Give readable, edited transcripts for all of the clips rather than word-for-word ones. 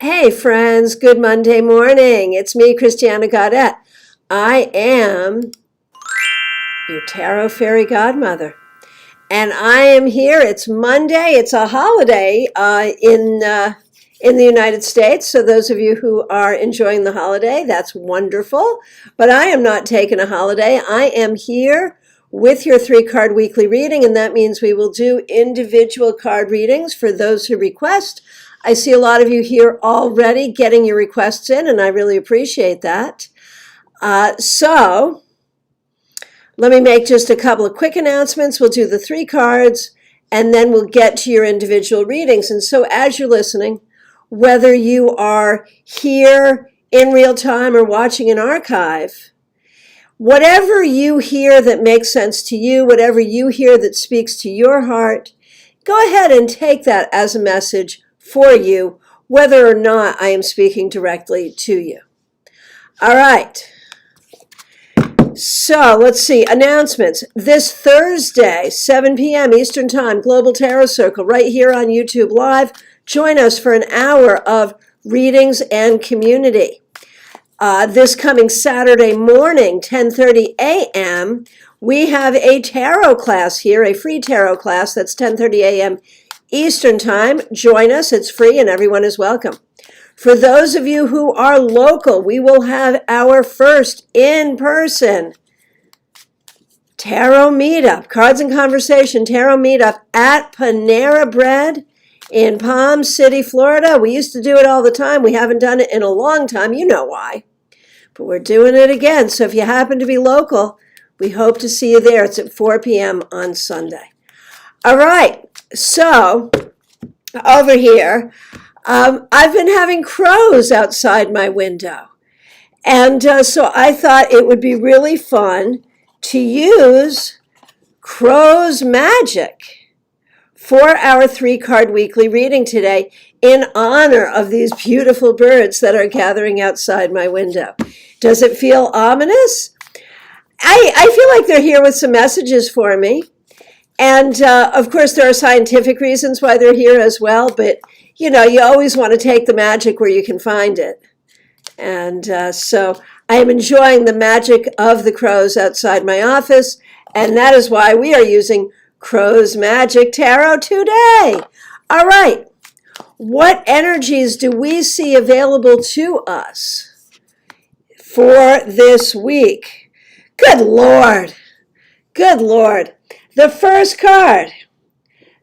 Hey friends, good Monday morning. It's me, Christiana Gaudet. I am your tarot fairy godmother. And I am here. It's Monday. It's a holiday in the United States. So those of you who are enjoying the holiday, that's wonderful. But I am not taking a holiday. I am here with your 3-card weekly reading, and that means we will do individual card readings for those who request. I see a lot of you here already getting your requests in, and I really appreciate that. So let me make just a couple of quick announcements. We'll do the 3 cards, and then we'll get to your individual readings. And so as you're listening, whether you are here in real time or watching an archive, whatever you hear that makes sense to you, whatever you hear that speaks to your heart, go ahead and take that as a message for you, whether or not I am speaking directly to you. All right. So let's see, announcements. This Thursday, 7 p.m. Eastern Time, Global Tarot Circle, right here on YouTube Live. Join us for an hour of readings and community. This coming Saturday morning, 10:30 a.m., we have a tarot class here, a free tarot class. That's 10:30 a.m. Eastern Time. Join us. It's free and everyone is welcome. For those of you who are local, we will have our first in-person tarot meetup, Cards and Conversation tarot meetup at Panera Bread in Palm City, Florida. We used to do it all the time. We haven't done it in a long time. You know why. But we're doing it again. So if you happen to be local, we hope to see you there. It's at 4 p.m. on Sunday. All right. So over here, I've been having crows outside my window. And so I thought it would be really fun to use crow's magic for our 3-card weekly reading today in honor of these beautiful birds that are gathering outside my window. Does it feel ominous? I feel like they're here with some messages for me. And of course, there are scientific reasons why they're here as well. But, you know, you always want to take the magic where you can find it. And so I am enjoying the magic of the crows outside my office. And that is why we are using Crow's Magic Tarot today. All right. What energies do we see available to us for this week? Good Lord. Good Lord. The first card,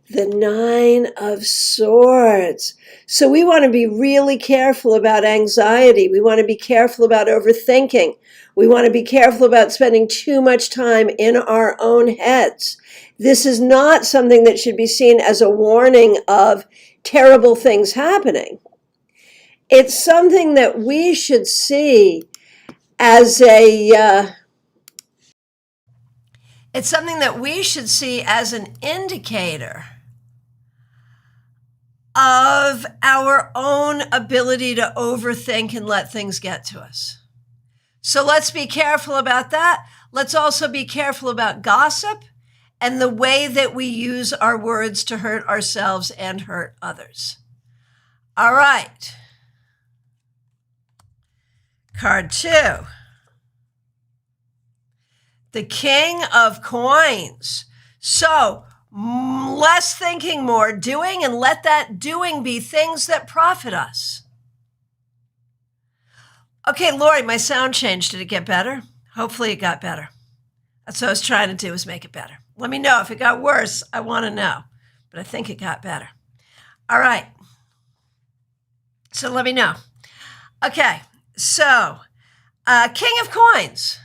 the 9 of Swords. So we want to be really careful about anxiety. We want to be careful about overthinking. We want to be careful about spending too much time in our own heads. This is not something that should be seen as a warning of terrible things happening. It's something that we should see as It's something that we should see as an indicator of our own ability to overthink and let things get to us. So let's be careful about that. Let's also be careful about gossip and the way that we use our words to hurt ourselves and hurt others. All right. Card 2. The King of Coins. So less thinking, more doing, and let that doing be things that profit us. Okay, Lori, my sound changed. Did it get better? Hopefully it got better. That's what I was trying to do, is make it better. Let me know if it got worse. I want to know, but I think it got better. All right. So let me know. Okay, so King of Coins.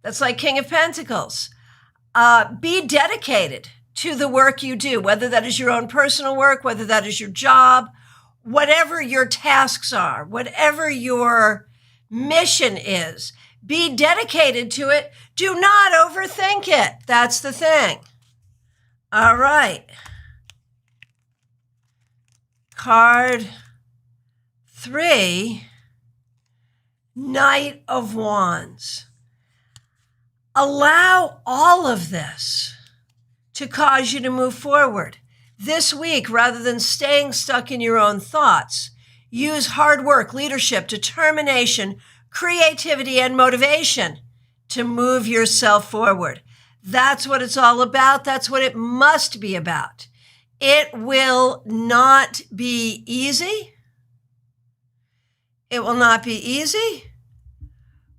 That's like King of Pentacles. Be dedicated to the work you do, whether that is your own personal work, whether that is your job, whatever your tasks are, whatever your mission is. Be dedicated to it. Do not overthink it. That's the thing. All right. Card 3, Knight of Wands. Allow all of this to cause you to move forward. This week, rather than staying stuck in your own thoughts, Use hard work, leadership, determination, creativity, and motivation to move yourself forward. That's what it's all about. That's what it must be about. It will not be easy. It will not be easy,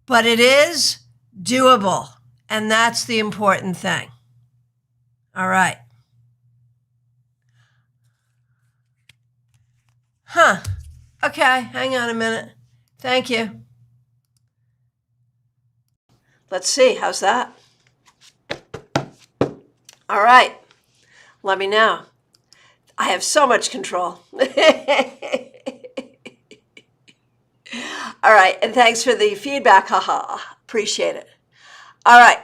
but it is doable. And that's the important thing. All right. Okay, hang on a minute. Thank you. Let's see, how's that? All right, let me know. I have so much control. All right, and thanks for the feedback. Haha, appreciate it. All right,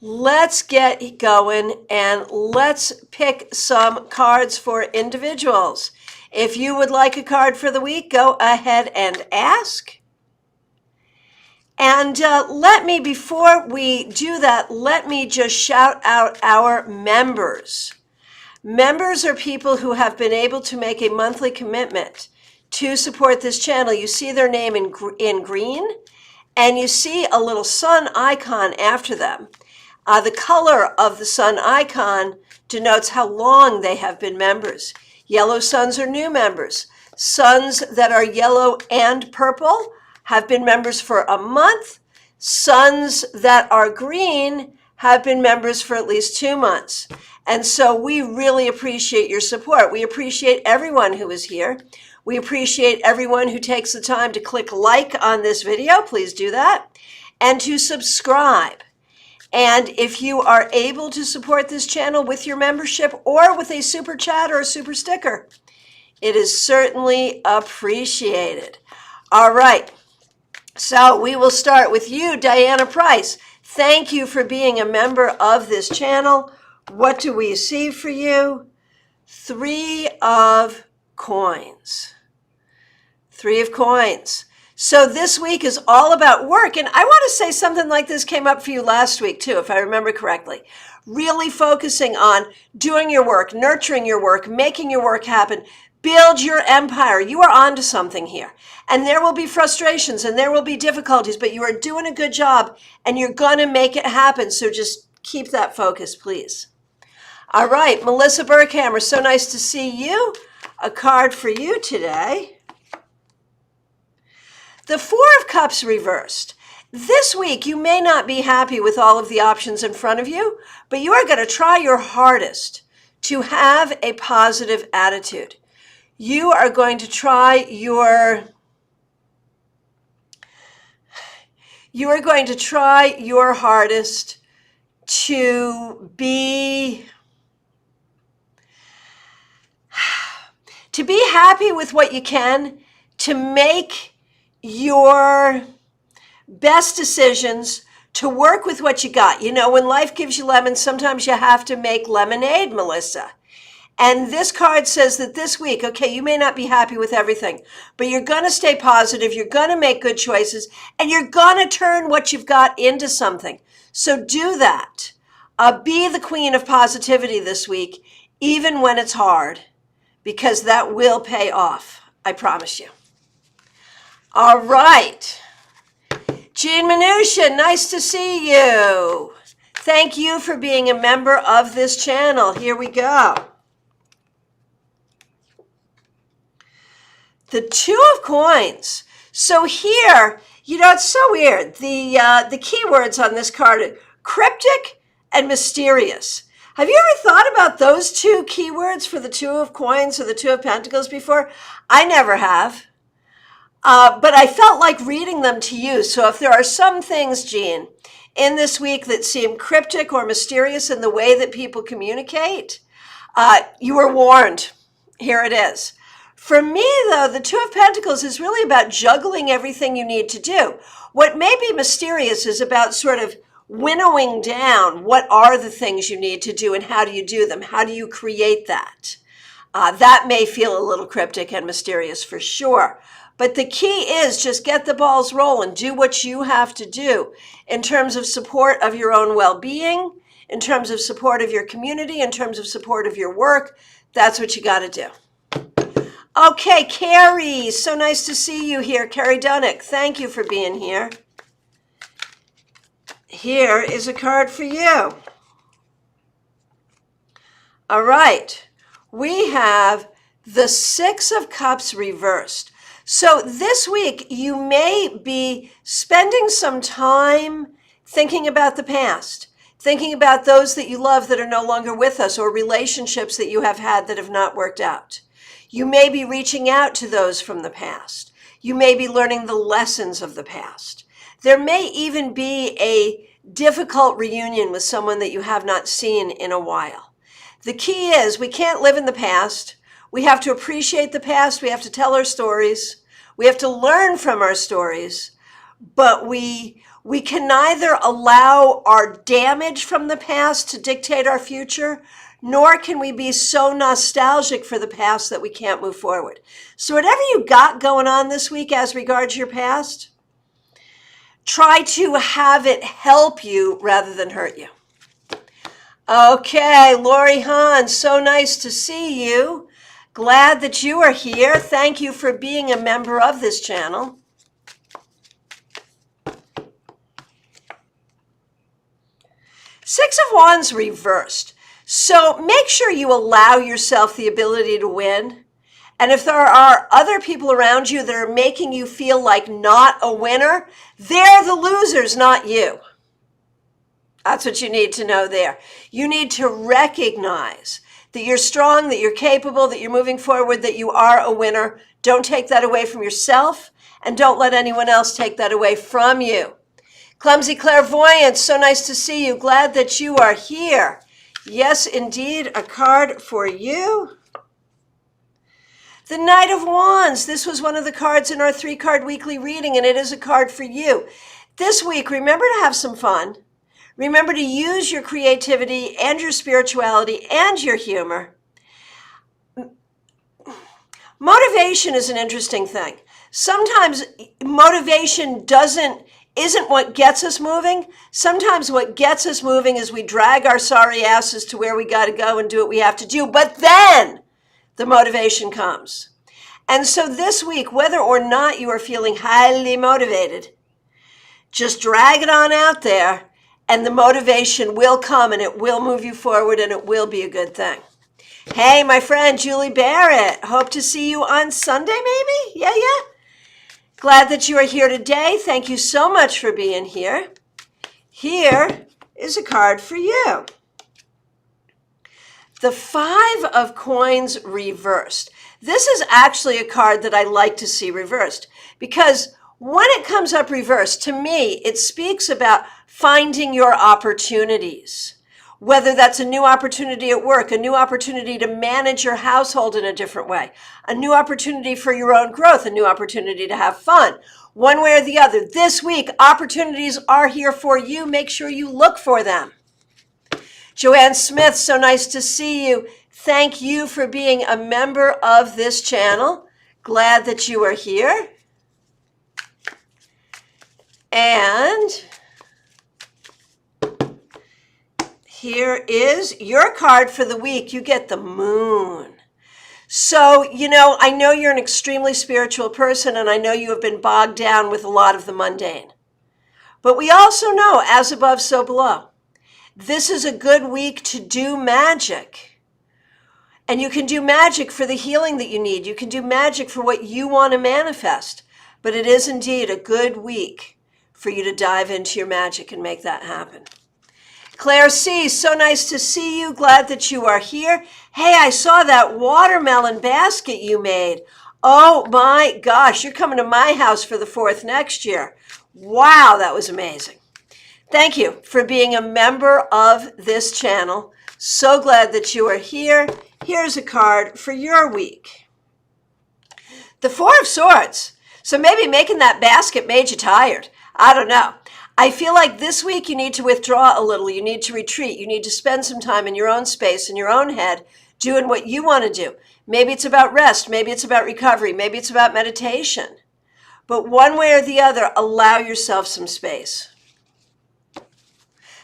let's get going and let's pick some cards for individuals. If you would like a card for the week, go ahead and ask. And before we do that, let me just shout out our members. Members are people who have been able to make a monthly commitment to support this channel. You see their name in green, and you see a little sun icon after them. The color of the sun icon denotes how long they have been members. Yellow suns are new members. Suns that are yellow and purple have been members for a month. Suns that are green have been members for at least 2 months. And so we really appreciate your support. We appreciate everyone who is here. We appreciate everyone who takes the time to click like on this video. Please do that. And to subscribe. And if you are able to support this channel with your membership or with a super chat or a super sticker, it is certainly appreciated. All right. So we will start with you, Diana Price. Thank you for being a member of this channel. What do we see for you? 3 of coins. 3 of coins. So this week is all about work. And I want to say something like this came up for you last week too, if I remember correctly. Really focusing on doing your work, nurturing your work, making your work happen. Build your empire. You are onto something here. And there will be frustrations and there will be difficulties, but you are doing a good job and you're going to make it happen. So just keep that focus, please. All right, Melissa Burkhammer, so nice to see you. A card for you today. The 4 of Cups reversed. This week, you may not be happy with all of the options in front of you, but you are going to try your hardest to have a positive attitude. You are going to try your hardest to be happy with what you can, to make your best decisions, to work with what you got. You know, when life gives you lemons, sometimes you have to make lemonade, Melissa. And this card says that this week, okay, you may not be happy with everything, but you're going to stay positive, you're going to make good choices, and you're going to turn what you've got into something. So do that. Be the queen of positivity this week, even when it's hard, because that will pay off. I promise you. All right. Jean Mnuchin, nice to see you. Thank you for being a member of this channel. Here we go. The 2 of Coins. So here, you know, it's so weird. The keywords on this card are cryptic and mysterious. Have you ever thought about those 2 keywords for the 2 of Coins or the 2 of Pentacles before? I never have. But I felt like reading them to you. So if there are some things, Jean, in this week that seem cryptic or mysterious in the way that people communicate, you were warned. Here it is. For me, though, the 2 of Pentacles is really about juggling everything you need to do. What may be mysterious is about sort of winnowing down what are the things you need to do and how do you do them? How do you create that? That may feel a little cryptic and mysterious for sure. But the key is just get the balls rolling. Do what you have to do in terms of support of your own well-being, in terms of support of your community, in terms of support of your work. That's what you got to do. Okay, Carrie, so nice to see you here. Carrie Dunnick, thank you for being here. Here is a card for you. All right, we have the Six of Cups reversed. So this week, you may be spending some time thinking about the past, thinking about those that you love that are no longer with us, or relationships that you have had that have not worked out. You may be reaching out to those from the past. You may be learning the lessons of the past. There may even be a difficult reunion with someone that you have not seen in a while. The key is we can't live in the past. We have to appreciate the past. We have to tell our stories. We have to learn from our stories. But we can neither allow our damage from the past to dictate our future, nor can we be so nostalgic for the past that we can't move forward. So whatever you got going on this week as regards your past, try to have it help you rather than hurt you. Okay, Lori Hahn, so nice to see you. Glad that you are here. Thank you for being a member of this channel. Six of Wands reversed. So make sure you allow yourself the ability to win. And if there are other people around you that are making you feel like not a winner, they're the losers, not you. That's what you need to know there. You need to recognize that you're strong, that you're capable, that you're moving forward, that you are a winner. Don't take that away from yourself, and don't let anyone else take that away from you. Clumsy Clairvoyance, so nice to see you. Glad that you are here. Yes, indeed, a card for you. The Knight of Wands. This was one of the cards in our 3-card weekly reading, and it is a card for you. This week, remember to have some fun. Remember to use your creativity and your spirituality and your humor. Motivation is an interesting thing. Sometimes motivation isn't what gets us moving. Sometimes what gets us moving is we drag our sorry asses to where we got to go and do what we have to do. But then the motivation comes. And so this week, whether or not you are feeling highly motivated, just drag it on out there, and the motivation will come, and it will move you forward, and it will be a good thing. Hey, my friend, Julie Barrett. Hope to see you on Sunday, maybe? Yeah. Glad that you are here today. Thank you so much for being here. Here is a card for you. The 5 of Coins reversed. This is actually a card that I like to see reversed, because when it comes up reversed, to me, it speaks about finding your opportunities. Whether that's a new opportunity at work, a new opportunity to manage your household in a different way, a new opportunity for your own growth, a new opportunity to have fun. One way or the other, this week, opportunities are here for you. Make sure you look for them. Joanne Smith, so nice to see you. Thank you for being a member of this channel. Glad that you are here. And here is your card for the week. You get the Moon. So, I know you're an extremely spiritual person, and I know you have been bogged down with a lot of the mundane. But we also know, as above, so below. This is a good week to do magic. And you can do magic for the healing that you need. You can do magic for what you want to manifest. But it is indeed a good week for you to dive into your magic and make that happen. Claire C., so nice to see you. Glad that you are here. Hey, I saw that watermelon basket you made. Oh my gosh, you're coming to my house for the 4th next year. Wow, that was amazing. Thank you for being a member of this channel. So glad that you are here. Here's a card for your week. The 4 of Swords. So maybe making that basket made you tired. I don't know. I feel like this week you need to withdraw a little. You need to retreat. You need to spend some time in your own space, in your own head, doing what you want to do. Maybe it's about rest. Maybe it's about recovery. Maybe it's about meditation. But one way or the other, allow yourself some space.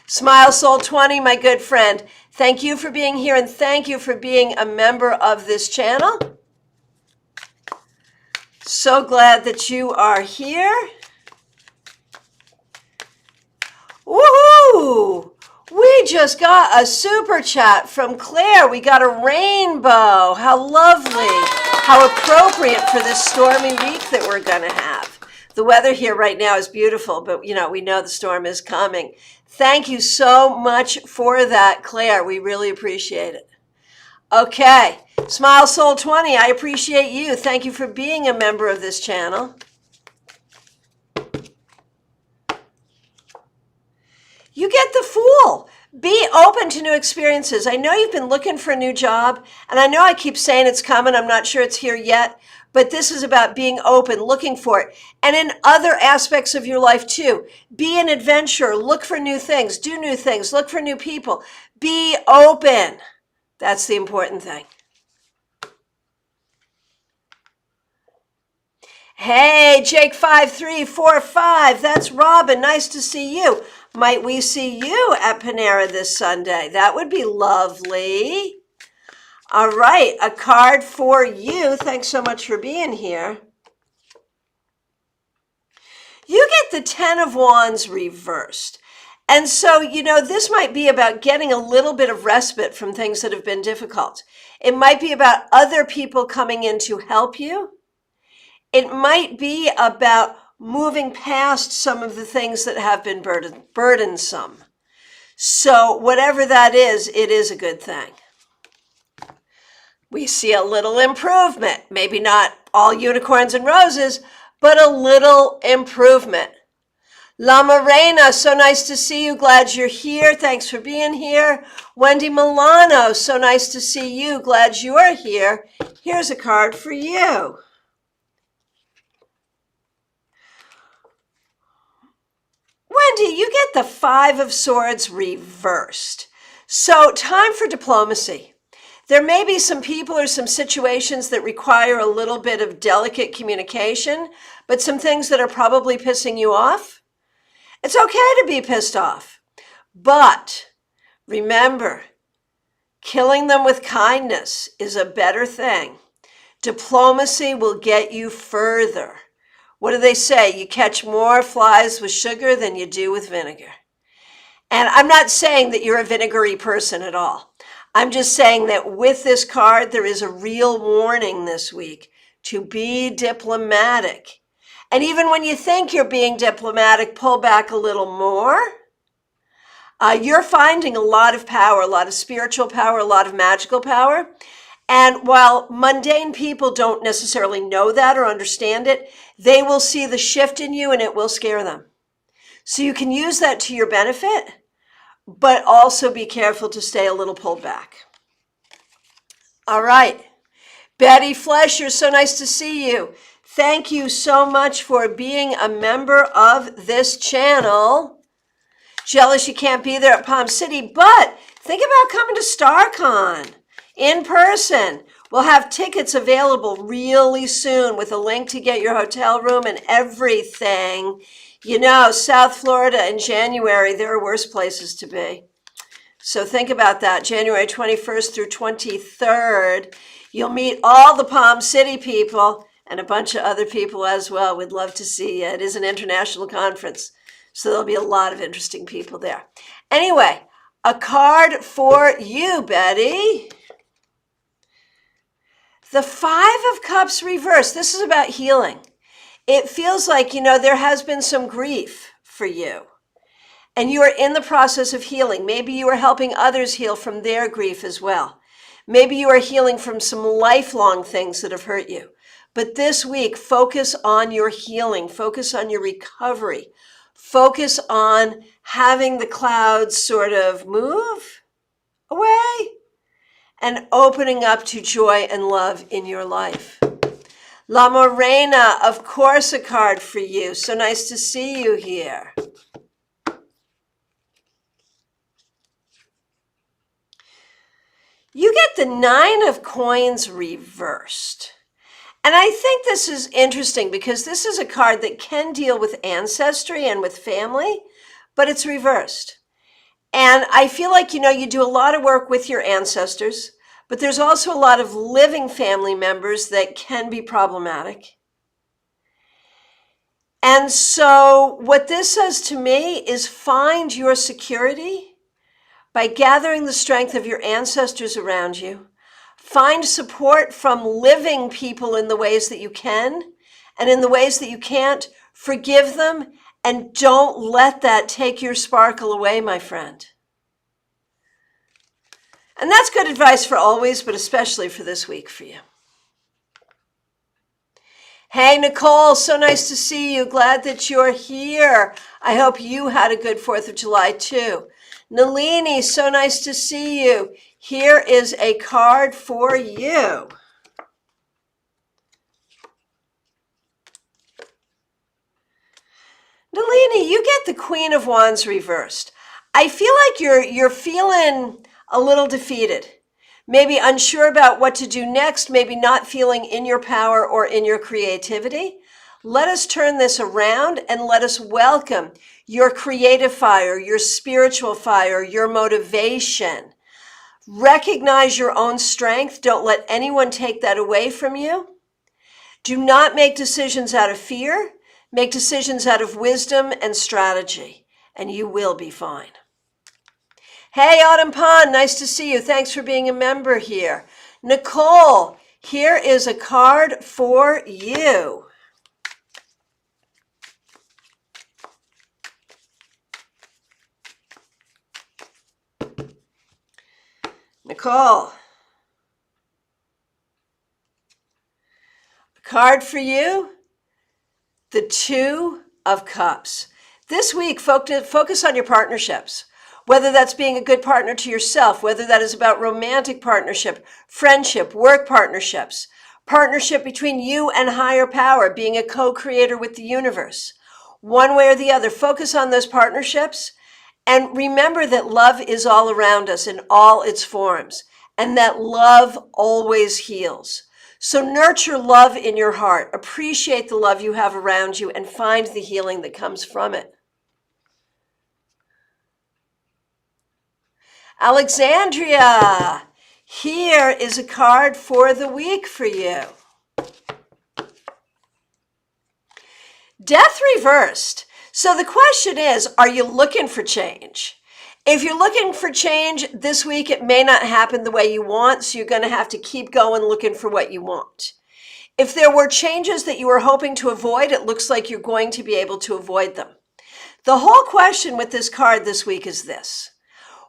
Smile Soul 20, my good friend. Thank you for being here, and thank you for being a member of this channel. So glad that you are here. Woohoo! We just got a super chat from Claire. We got a rainbow. How lovely. How appropriate for this stormy week that we're going to have. The weather here right now is beautiful, but we know the storm is coming. Thank you so much for that, Claire. We really appreciate it. Okay, Smile Soul 20, I appreciate you. Thank you for being a member of this channel. You get the Fool. Be open to new experiences. I know you've been looking for a new job, and I know I keep saying it's coming. I'm not sure it's here yet, but this is about being open, looking for it. And in other aspects of your life too. Be an adventurer. Look for new things. Do new things. Look for new people. Be open. That's the important thing. Hey, Jake5345. That's Robin. Nice to see you. Might we see you at Panera this Sunday? That would be lovely. All right, a card for you. Thanks so much for being here. You get the 10 of Wands reversed. And so, this might be about getting a little bit of respite from things that have been difficult. It might be about other people coming in to help you. It might be about moving past some of the things that have been burdensome. So whatever that is, it is a good thing. We see a little improvement. Maybe not all unicorns and roses, but a little improvement. La Morena, so nice to see you. Glad you're here. Thanks for being here. Wendy Milano, so nice to see you. Glad you are here. Here's a card for you. Wendy, you get the 5 of Swords reversed. So time for diplomacy. There may be some people or some situations that require a little bit of delicate communication, but some things that are probably pissing you off. It's okay to be pissed off, but remember, killing them with kindness is a better thing. Diplomacy will get you further. What do they say? You catch more flies with sugar than you do with vinegar. And I'm not saying that you're a vinegary person at all. I'm just saying that with this card, there is a real warning this week to be diplomatic. And even when you think you're being diplomatic, pull back a little more. You're finding a lot of power, a lot of spiritual power, a lot of magical power. And while mundane people don't necessarily know that or understand it, they will see the shift in you and it will scare them. So you can use that to your benefit, but also be careful to stay a little pulled back. All right. Betty Flesher, so nice to see you. Thank you so much for being a member of this channel. Jealous you can't be there at Palm City, but think about coming to StarCon in person. We'll have tickets available really soon with a link to get your hotel room and everything. South Florida in January, there are worse places to be. So think about that. January 21st through 23rd, you'll meet all the Palm City people and a bunch of other people as well. We'd love to see you. It is an international conference, so there'll be a lot of interesting people there. Anyway, a card for you, Betty. The 5 of Cups reversed. This is about healing. It feels like, there has been some grief for you. And you are in the process of healing. Maybe you are helping others heal from their grief as well. Maybe you are healing from some lifelong things that have hurt you. But this week, focus on your healing. Focus on your recovery. Focus on having the clouds sort of move away and opening up to joy and love in your life. La Morena, of course, a card for you. So nice to see you here. You get the 9 of Coins reversed. And I think this is interesting because this is a card that can deal with ancestry and with family, but it's reversed. And I feel like, you do a lot of work with your ancestors, but there's also a lot of living family members that can be problematic. And so what this says to me is find your security by gathering the strength of your ancestors around you. Find support from living people in the ways that you can, and in the ways that you can't, forgive them, and don't let that take your sparkle away, my friend. And that's good advice for always, but especially for this week for you. Hey, Nicole, so nice to see you. Glad that you're here. I hope you had a good 4th of July too. Nalini, so nice to see you. Here is a card for you. Nalini, you get the Queen of Wands reversed. I feel like you're feeling a little defeated. Maybe unsure about what to do next, maybe not feeling in your power or in your creativity. Let us turn this around and let us welcome your creative fire, your spiritual fire, your motivation. Recognize your own strength. Don't let anyone take that away from you. Do not make decisions out of fear. Make decisions out of wisdom and strategy, and you will be fine. Hey, Autumn Pond, nice to see you. Thanks for being a member here. Nicole, here is a card for you. Nicole, a card for you, the 2 of Cups. This week, focus on your partnerships. Whether that's being a good partner to yourself, whether that is about romantic partnership, friendship, work partnerships, partnership between you and higher power, being a co-creator with the universe. One way or the other, focus on those partnerships and remember that love is all around us in all its forms and that love always heals. So nurture love in your heart, appreciate the love you have around you and find the healing that comes from it. Alexandria, here is a card for the week for you. Death reversed. So the question is, are you looking for change? If you're looking for change this week, it may not happen the way you want, so you're going to have to keep going looking for what you want. If there were changes that you were hoping to avoid, it looks like you're going to be able to avoid them. The whole question with this card this week is this.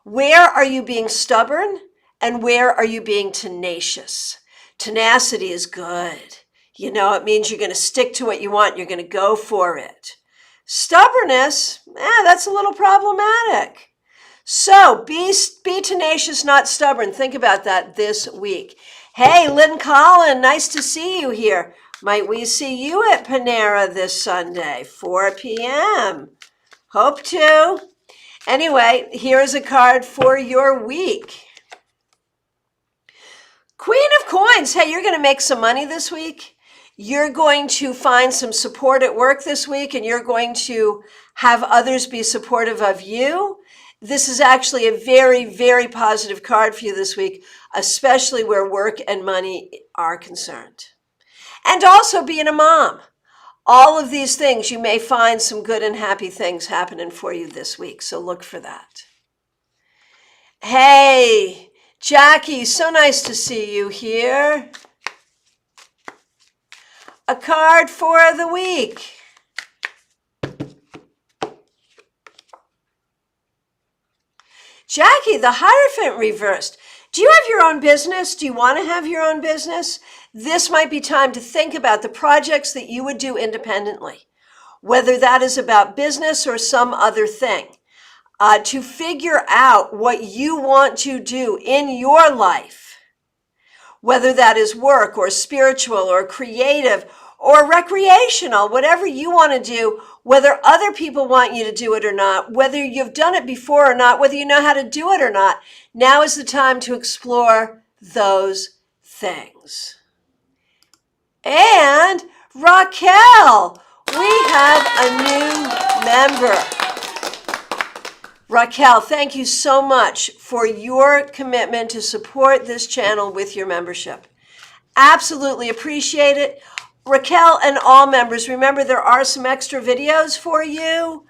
Where are you being stubborn and where are you being tenacious? Tenacity is good. You know, it means you're going to stick to what you want. You're going to go for it. Stubbornness, that's a little problematic. So be tenacious, not stubborn. Think about that this week. Hey, Lynn Collin, nice to see you here. Might we see you at Panera this Sunday, 4 p.m.? Hope to. Anyway, here is a card for your week. Queen of Coins. Hey, you're going to make some money this week. You're going to find some support at work this week, and you're going to have others be supportive of you. This is actually a very, very positive card for you this week, especially where work and money are concerned. And also being a mom. All of these things, you may find some good and happy things happening for you this week, so look for that. Hey, Jackie, so nice to see you here. A card for the week. Jackie, the Hierophant reversed. Do you have your own business? Do you want to have your own business? This might be time to think about the projects that you would do independently, whether that is about business or some other thing, to figure out what you want to do in your life, whether that is work or spiritual or creative or recreational, whatever you want to do, whether other people want you to do it or not, whether you've done it before or not, whether you know how to do it or not. Now is the time to explore those things. And Raquel, we have a new member. Raquel, thank you so much for your commitment to support this channel with your membership. Absolutely appreciate it. Raquel and all members, remember there are some extra videos for you.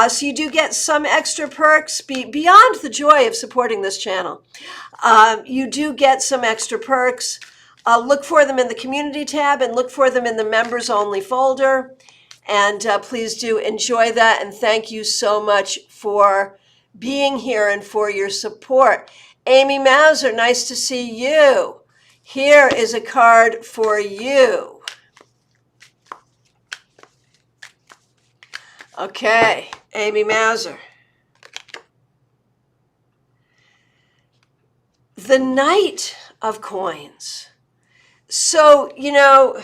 So you do get some extra perks beyond the joy of supporting this channel. You do get some extra perks. Look for them in the community tab and look for them in the members only folder. And please do enjoy that. And thank you so much for being here and for your support. Amy Mauser, nice to see you. Here is a card for you. Okay, Amy Mauser. The Knight of Coins. So, you know,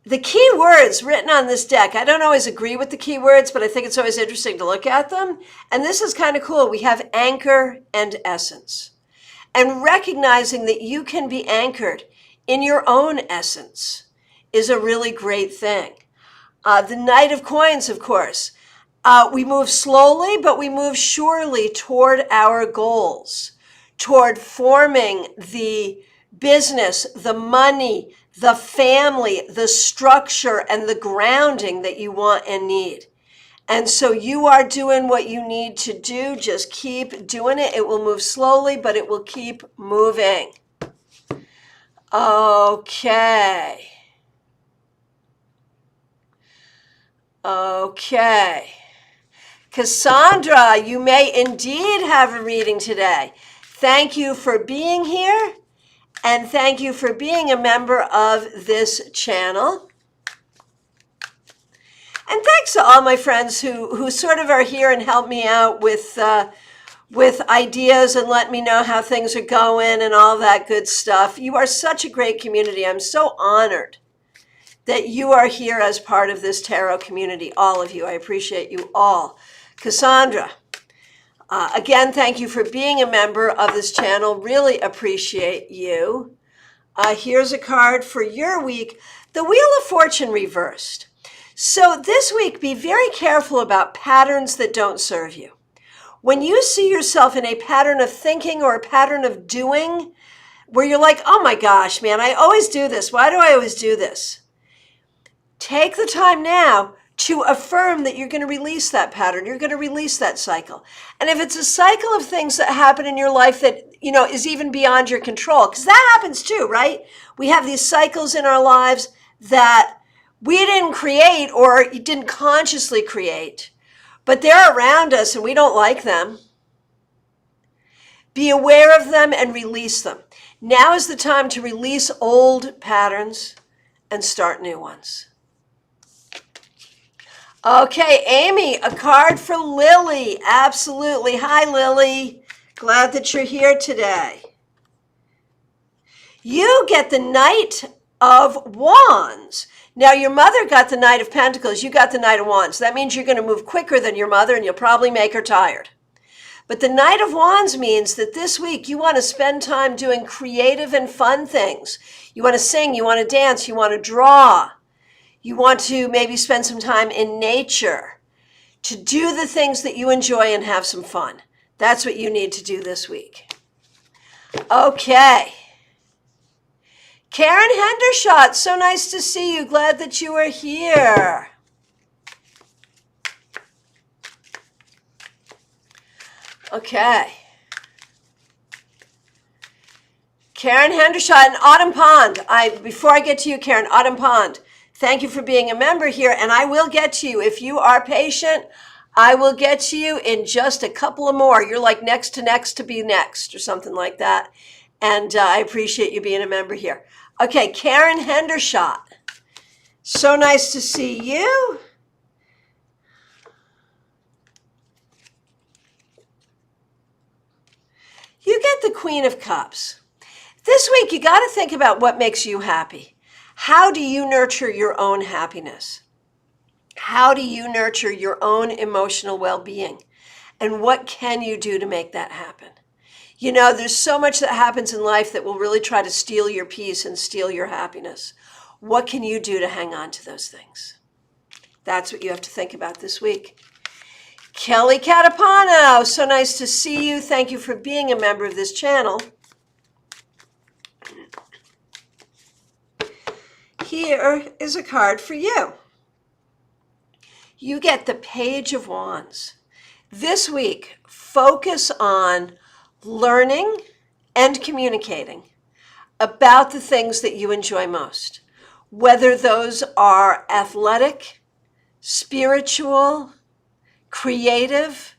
the key words written on this deck, I don't always agree with the key words, but I think it's always interesting to look at them. And this is kind of cool. We have anchor and essence. And recognizing that you can be anchored in your own essence is a really great thing. The Knight of Coins, of course. We move slowly, but we move surely toward our goals, toward forming the business, the money, the family, the structure, and the grounding that you want and need. And so you are doing what you need to do. Just keep doing it. It will move slowly, but it will keep moving. Okay. Okay. Cassandra, you may indeed have a reading today. Thank you for being here. And thank you for being a member of this channel. And thanks to all my friends who sort of are here and help me out with ideas and let me know how things are going and all that good stuff. You are such a great community. I'm so honored that you are here as part of this tarot community, all of you. I appreciate you all. Cassandra, again, thank you for being a member of this channel. Really appreciate you. Here's a card for your week, the Wheel of Fortune reversed. So this week, be very careful about patterns that don't serve you. When you see yourself in a pattern of thinking or a pattern of doing, where you're like, oh my gosh, man, I always do this. Why do I always do this? Take the time now to affirm that you're going to release that pattern. You're going to release that cycle. And if it's a cycle of things that happen in your life that, you know, is even beyond your control, because that happens too, right? We have these cycles in our lives that we didn't create or didn't consciously create, but they're around us and we don't like them. Be aware of them and release them. Now is the time to release old patterns and start new ones. Okay, Amy, a card for Lily. Absolutely. Hi, Lily. Glad that you're here today. You get the Knight of Wands. Now, your mother got the Knight of Pentacles. You got the Knight of Wands. That means you're going to move quicker than your mother, and you'll probably make her tired. But the Knight of Wands means that this week you want to spend time doing creative and fun things. You want to sing, you want to dance, you want to draw. You want to maybe spend some time in nature to do the things that you enjoy and have some fun. That's what you need to do this week. Okay. Karen Hendershot, so nice to see you. Glad that you are here. Okay. Karen Hendershot and Autumn Pond. Before I get to you, Karen, Autumn Pond, thank you for being a member here, and I will get to you. If you are patient, I will get to you in just a couple of more. You're like next to be next or something like that. And I appreciate you being a member here. Okay, Karen Hendershot. So nice to see you. You get the Queen of Cups. This week, you got to think about what makes you happy. How do you nurture your own happiness? How do you nurture your own emotional well-being? And what can you do to make that happen? You know, there's so much that happens in life that will really try to steal your peace and steal your happiness. What can you do to hang on to those things? That's what you have to think about this week. Kelly Catapano, so nice to see you. Thank you for being a member of this channel. here is a card for you. You get the Page of Wands. This week, focus on learning and communicating about the things that you enjoy most, whether those are athletic, spiritual, creative,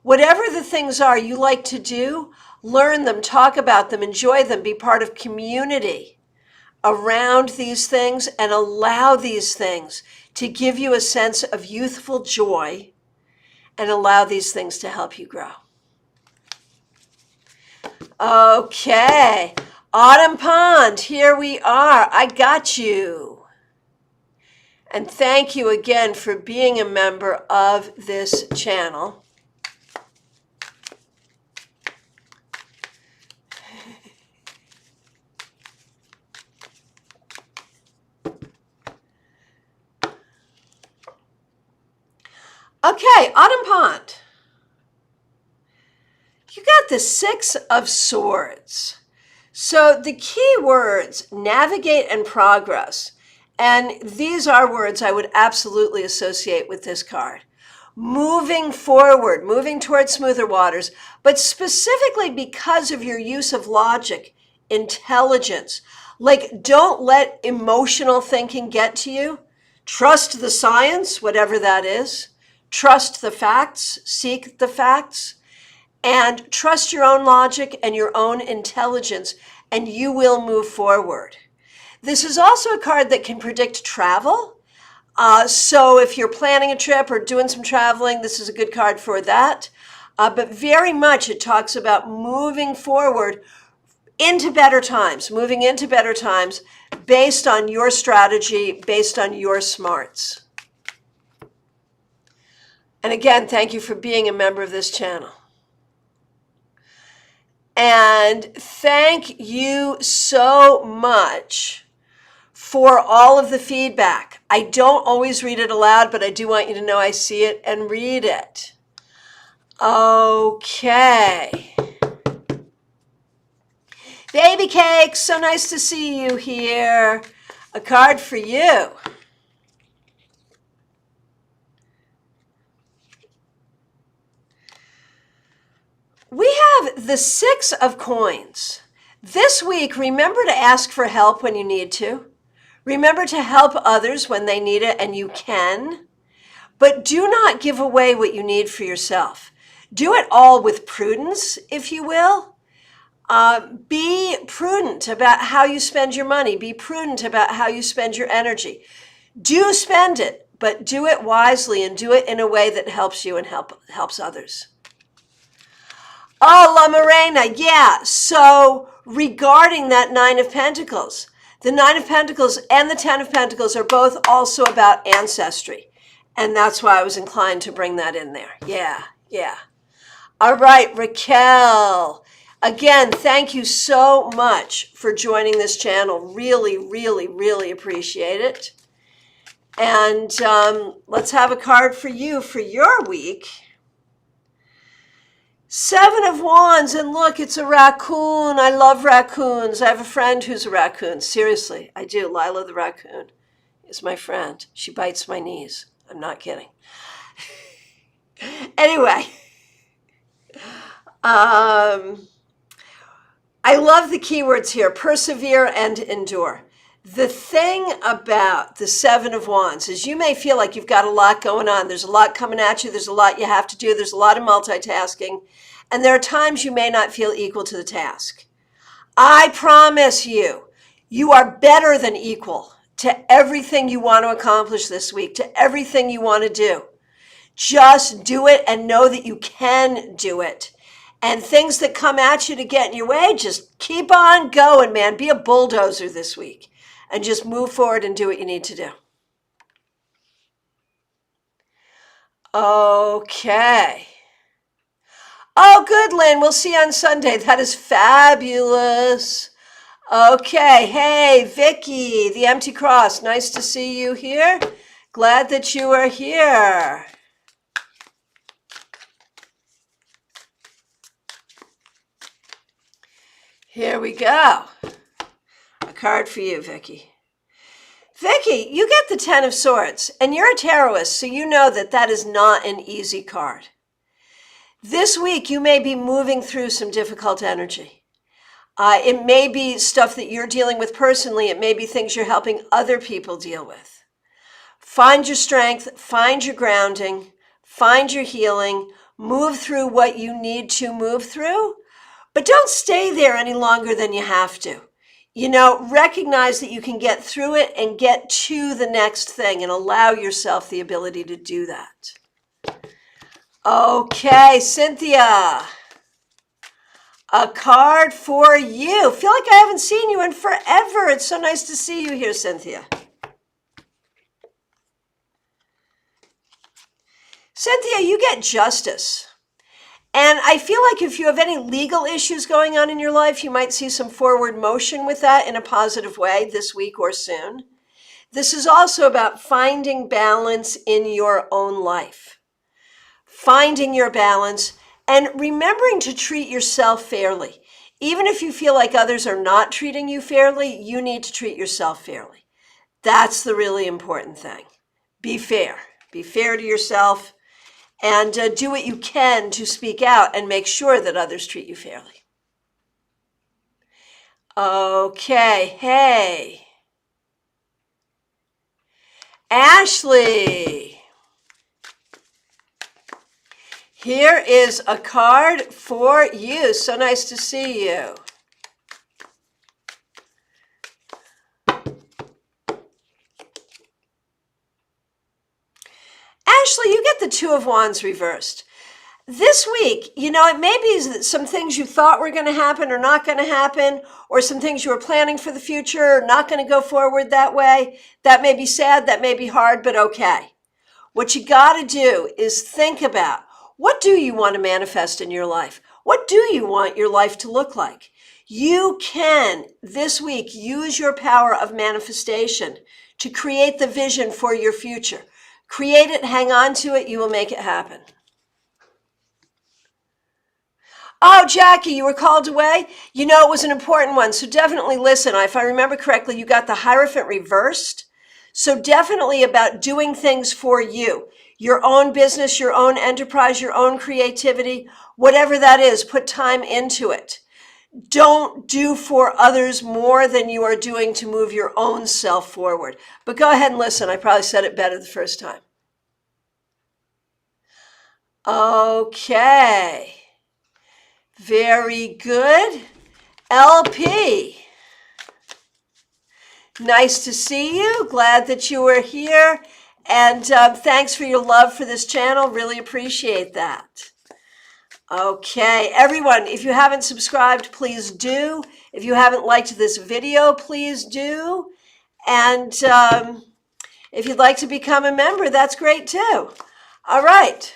whatever the things are you like to do, learn them, talk about them, enjoy them, be part of community around these things, and allow these things to give you a sense of youthful joy and allow these things to help you grow. Okay, Autumn Pond, here we are. I got you. And thank you again for being a member of this channel. Okay, Autumn Pond. You got the Six of Swords. So the key words, navigate and progress. And these are words I would absolutely associate with this card. Moving forward, moving towards smoother waters, but specifically because of your use of logic, intelligence. Like, don't let emotional thinking get to you. Trust the science, whatever that is. Trust the facts, seek the facts, and trust your own logic and your own intelligence, and you will move forward. This is also a card that can predict travel. So if you're planning a trip or doing some traveling, this is a good card for that. But very much it talks about moving forward into better times, moving into better times based on your strategy, based on your smarts. And again, thank you for being a member of this channel. And thank you so much for all of the feedback. I don't always read it aloud, but I do want you to know I see it and read it. Okay. Baby Cake, so nice to see you here. A card for you. We have the Six of Coins. This week, remember to ask for help when you need to. Remember to help others when they need it, and you can. But do not give away what you need for yourself. Do it all with prudence, if you will. Be prudent about how you spend your money. Be prudent about how you spend your energy. Do spend it, but do it wisely and do it in a way that helps you and helps others. Oh, La Morena, yeah. So regarding that Nine of Pentacles, the Nine of Pentacles and the Ten of Pentacles are both also about ancestry. And that's why I was inclined to bring that in there. Yeah. All right, Raquel. Again, thank you so much for joining this channel. Really, really, really appreciate it. And let's have a card for you for your week. Seven of Wands, and look, it's a raccoon. I love raccoons. I have a friend who's a raccoon. Seriously, I do. Lila the raccoon is my friend. She bites my knees. I'm not kidding. Anyway, I love the keywords here, persevere and endure. The thing about the Seven of Wands is you may feel like you've got a lot going on. There's a lot coming at you. There's a lot you have to do. There's a lot of multitasking. And there are times you may not feel equal to the task. I promise you, you are better than equal to everything you want to accomplish this week, to everything you want to do. Just do it and know that you can do it. And things that come at you to get in your way, just keep on going, man. Be a bulldozer this week and just move forward and do what you need to do. Okay. Oh, good, Lynn. We'll see you on Sunday. That is fabulous. Okay. Hey, Vicky, the Empty Cross. Nice to see you here. Glad that you are here. Here we go. A card for you, Vicky. Vicky, you get the 10 of Swords, and you're a tarotist, so you know that that is not an easy card. This week, you may be moving through some difficult energy. It may be stuff that you're dealing with personally. It may be things you're helping other people deal with. Find your strength, find your grounding, find your healing, move through what you need to move through, but don't stay there any longer than you have to. Recognize that you can get through it and get to the next thing and allow yourself the ability to do that. Okay, Cynthia, a card for you. Feel like I haven't seen you in forever. It's so nice to see you here, Cynthia. Cynthia, you get justice. And I feel like if you have any legal issues going on in your life, you might see some forward motion with that in a positive way this week or soon. This is also about finding balance in your own life. Finding your balance and remembering to treat yourself fairly. Even if you feel like others are not treating you fairly, you need to treat yourself fairly. That's the really important thing. Be fair. Be fair to yourself. And do what you can to speak out and make sure that others treat you fairly. Okay, hey. Ashley. Here is a card for you. So nice to see you. Ashley, you get the Two of Wands reversed. This week, it may be that some things you thought were going to happen are not going to happen, or some things you were planning for the future are not going to go forward that way. That may be sad, that may be hard, but okay. What you got to do is think about, what do you want to manifest in your life? What do you want your life to look like? You can, this week, use your power of manifestation to create the vision for your future. Create it, hang on to it, you will make it happen. Oh, Jackie, you were called away? It was an important one, so definitely listen. If I remember correctly, you got the Hierophant reversed. So definitely about doing things for you. Your own business, your own enterprise, your own creativity, whatever that is, put time into it. Don't do for others more than you are doing to move your own self forward. But go ahead and listen. I probably said it better the first time. Okay. Very good. LP. Nice to see you. Glad that you were here. And thanks for your love for this channel. Really appreciate that. Okay, everyone, if you haven't subscribed, please do. If you haven't liked this video, please do. And if you'd like to become a member, that's great too. All right.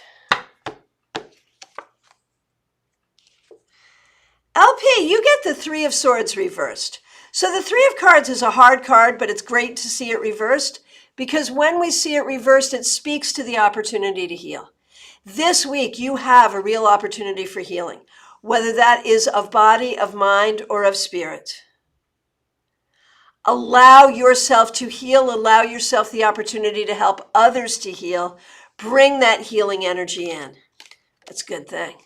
LP, you get the Three of Swords reversed. So the Three of Cards is a hard card, but it's great to see it reversed because when we see it reversed, it speaks to the opportunity to heal. This week, you have a real opportunity for healing, whether that is of body, of mind, or of spirit. Allow yourself to heal. Allow yourself the opportunity to help others to heal. Bring that healing energy in. That's a good thing.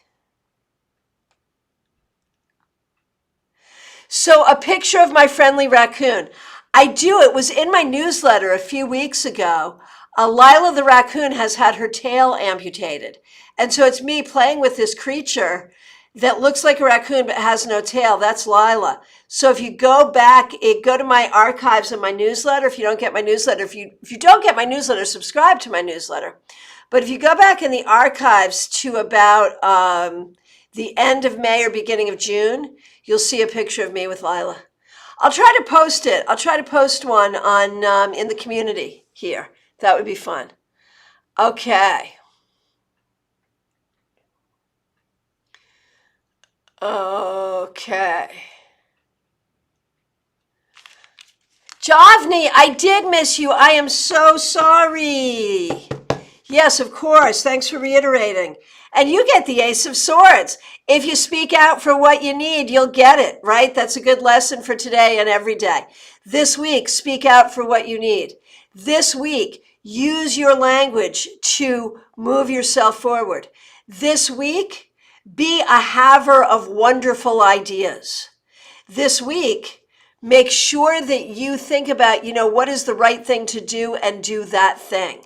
So a picture of my friendly raccoon. It was in my newsletter a few weeks ago. Lila the raccoon has had her tail amputated. And so it's me playing with this creature that looks like a raccoon but has no tail. That's Lila. So if you go back, go to my archives in my newsletter. If you don't get my newsletter, if you don't get my newsletter, subscribe to my newsletter. But if you go back in the archives to about the end of May or beginning of June, you'll see a picture of me with Lila. I'll try to post it. I'll try to post one on in the community here. That would be fun. Okay. Okay. Javni, I did miss you. I am so sorry. Yes, of course. Thanks for reiterating. And you get the Ace of Swords. If you speak out for what you need, you'll get it, right? That's a good lesson for today and every day. This week, speak out for what you need. This week, use your language to move yourself forward. This week, be a haver of wonderful ideas. This week, make sure that you think about, what is the right thing to do and do that thing.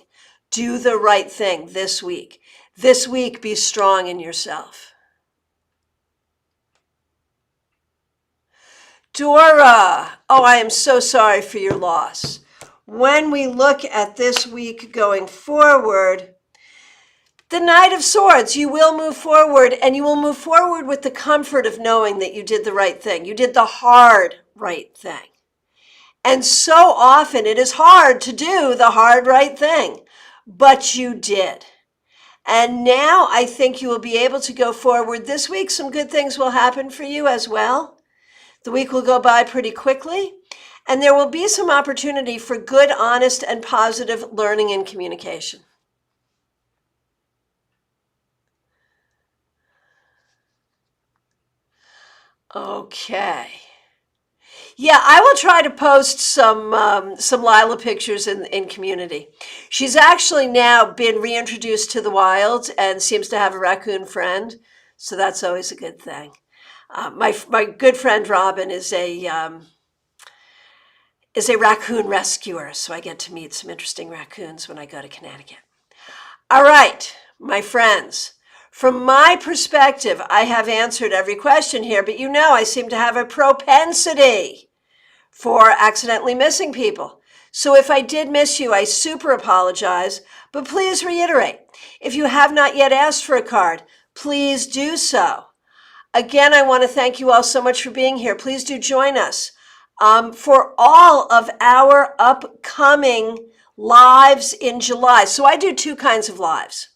Do the right thing this week. This week, be strong in yourself. Dora, oh, I am so sorry for your loss. When we look at this week going forward, the Knight of Swords, you will move forward, and you will move forward with the comfort of knowing that you did the right thing. You did the hard right thing. And so often it is hard to do the hard right thing, but you did. And now I think you will be able to go forward. This week, some good things will happen for you as well. The week will go by pretty quickly, and there will be some opportunity for good, honest, and positive learning and communication. Okay. Yeah, I will try to post some Lila pictures in community. She's actually now been reintroduced to the wild and seems to have a raccoon friend, so that's always a good thing. My good friend Robin is a raccoon rescuer, so I get to meet some interesting raccoons when I go to Connecticut. All right, my friends. From my perspective, I have answered every question here, but I seem to have a propensity for accidentally missing people. So if I did miss you, I super apologize, but please reiterate. If you have not yet asked for a card, please do so. Again, I want to thank you all so much for being here. Please do join us for all of our upcoming lives in July. So I do two kinds of lives.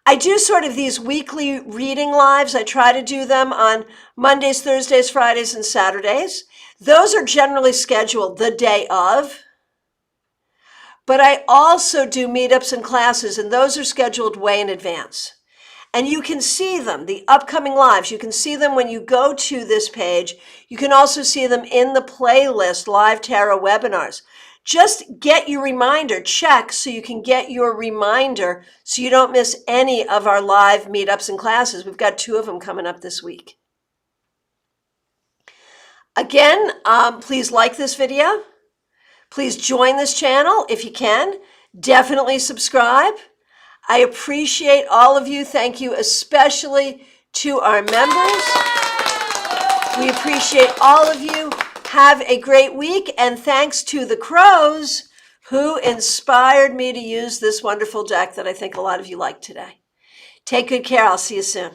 I do sort of these weekly reading lives. I try to do them on Mondays, Thursdays, Fridays, and Saturdays. Those are generally scheduled the day of. But I also do meetups and classes, and those are scheduled way in advance. And you can see them, the upcoming lives. You can see them when you go to this page. You can also see them in the playlist, Live Tarot Webinars. Just get your reminder, check so you can get your reminder so you don't miss any of our live meetups and classes. We've got 2 of them coming up this week. Again, please like this video. Please join this channel if you can. Definitely subscribe. I appreciate all of you. Thank you especially to our members. We appreciate all of you. Have a great week, and thanks to the crows who inspired me to use this wonderful deck that I think a lot of you like today. Take good care. I'll see you soon.